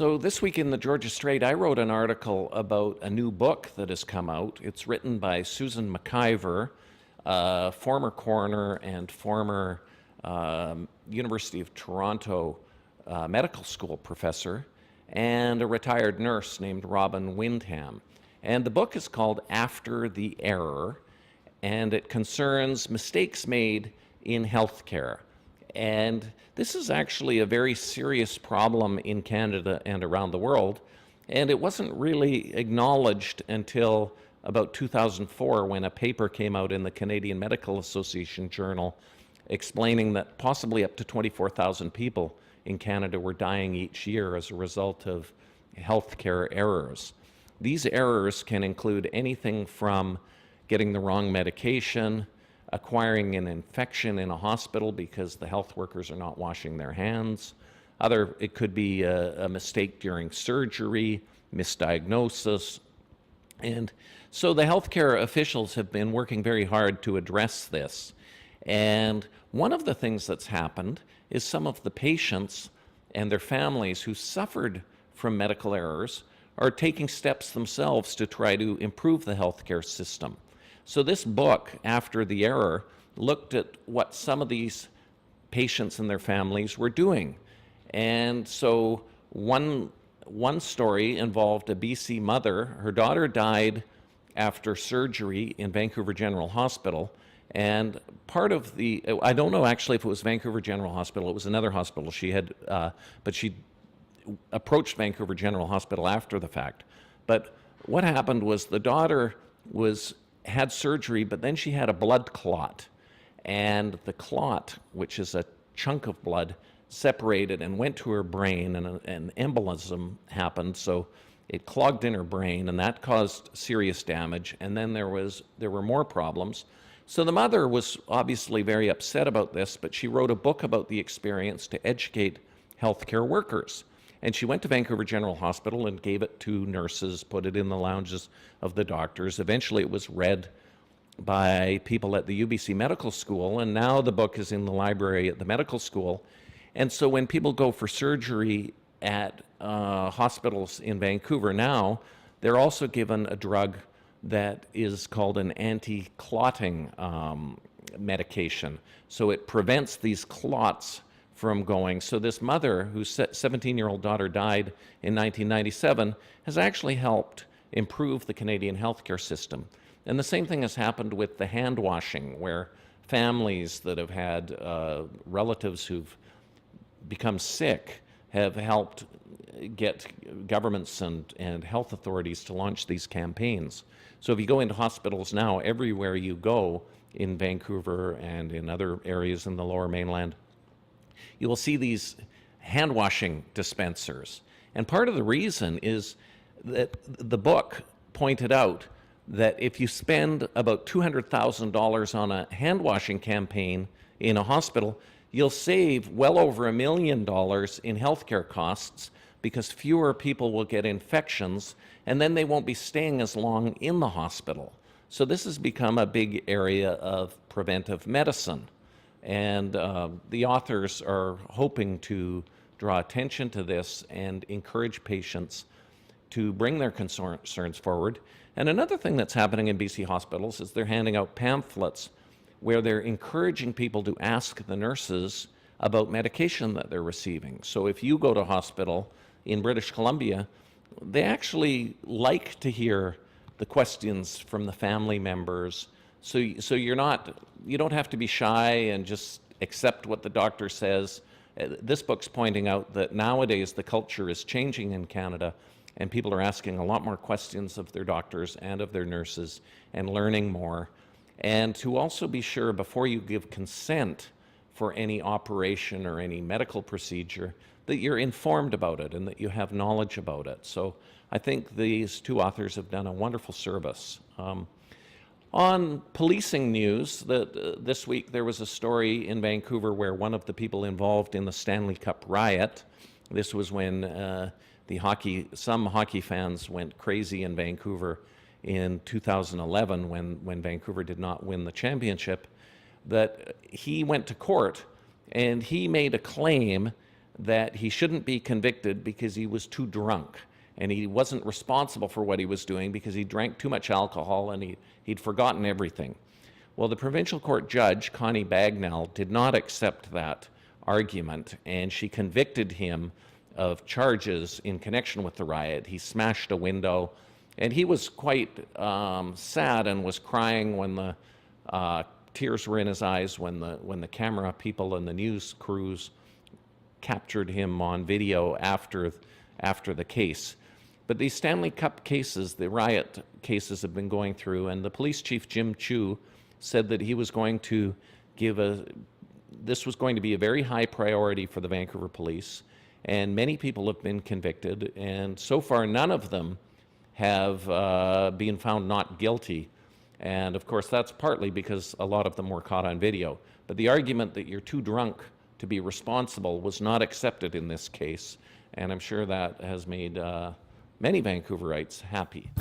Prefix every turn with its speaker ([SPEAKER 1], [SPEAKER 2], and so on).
[SPEAKER 1] So this week in the Georgia Straight, I wrote an article about a new book that has come out. It's written by Susan McIver, a former coroner and former University of Toronto medical school professor, and a retired nurse named Robin Windham. And the book is called After the Error, and it concerns mistakes made in healthcare. And this is actually a very serious problem in Canada and around the world, and it wasn't really acknowledged until about 2004 when a paper came out in the Canadian Medical Association Journal explaining that possibly up to 24,000 people in Canada were dying each year as a result of healthcare errors. These errors can include anything from getting the wrong medication, acquiring an infection in a hospital because the health workers are not washing their hands. It could be a mistake during surgery, misdiagnosis. And so the healthcare officials have been working very hard to address this. And one of the things that's happened is some of the patients and their families who suffered from medical errors are taking steps themselves to try to improve the healthcare system. So this book, After the Error, looked at what some of these patients and their families were doing. And so one story involved a BC mother. Her daughter died after surgery in Vancouver General Hospital. And part of I don't know actually if it was Vancouver General Hospital, it was another hospital she had, but she approached Vancouver General Hospital after the fact. But what happened was the daughter had surgery, but then she had a blood clot. And the clot, which is a chunk of blood, separated and went to her brain, and an embolism happened. So it clogged in her brain, and that caused serious damage. And then there were more problems. So the mother was obviously very upset about this, but she wrote a book about the experience to educate healthcare workers. And she went to Vancouver General Hospital and gave it to nurses, put it in the lounges of the doctors. Eventually it was read by people at the UBC Medical School, and now the book is in the library at the medical school. And so when people go for surgery at hospitals in Vancouver now, they're also given a drug that is called an anti-clotting medication. So it prevents these clots from going. So this mother, whose 17-year-old daughter died in 1997, has actually helped improve the Canadian healthcare system. And the same thing has happened with the hand washing, where families that have had relatives who've become sick have helped get governments and health authorities to launch these campaigns. So if you go into hospitals now, everywhere you go in Vancouver and in other areas in the Lower Mainland, you will see these hand washing dispensers. And part of the reason is that the book pointed out that if you spend about $200,000 on a hand washing campaign in a hospital, you'll save well over $1 million in healthcare costs, because fewer people will get infections, and then they won't be staying as long in the hospital. So this has become a big area of preventive medicine. And the authors are hoping to draw attention to this and encourage patients to bring their concerns forward. And another thing that's happening in BC hospitals is they're handing out pamphlets where they're encouraging people to ask the nurses about medication that they're receiving. So if you go to hospital in British Columbia, they actually like to hear the questions from the family members. So you don't have to be shy and just accept what the doctor says. This book's pointing out that nowadays the culture is changing in Canada, and people are asking a lot more questions of their doctors and of their nurses and learning more. And to also be sure before you give consent for any operation or any medical procedure that you're informed about it and that you have knowledge about it. So I think these two authors have done a wonderful service. On policing news, this week there was a story in Vancouver where one of the people involved in the Stanley Cup riot, this was when some hockey fans went crazy in Vancouver in 2011 when Vancouver did not win the championship, that he went to court and he made a claim that he shouldn't be convicted because he was too drunk, and he wasn't responsible for what he was doing because he drank too much alcohol and he'd forgotten everything. Well, the provincial court judge, Connie Bagnell, did not accept that argument, and she convicted him of charges in connection with the riot. He smashed a window, and he was quite sad and was crying when the tears were in his eyes when the camera people and the news crews captured him on video after the case. But these Stanley Cup cases, the riot cases, have been going through, and the police chief, Jim Chu, said that he was going to this was going to be a very high priority for the Vancouver police, and many people have been convicted, and so far none of them have been found not guilty. And of course that's partly because a lot of them were caught on video. But the argument that you're too drunk to be responsible was not accepted in this case, and I'm sure that has made many Vancouverites happy.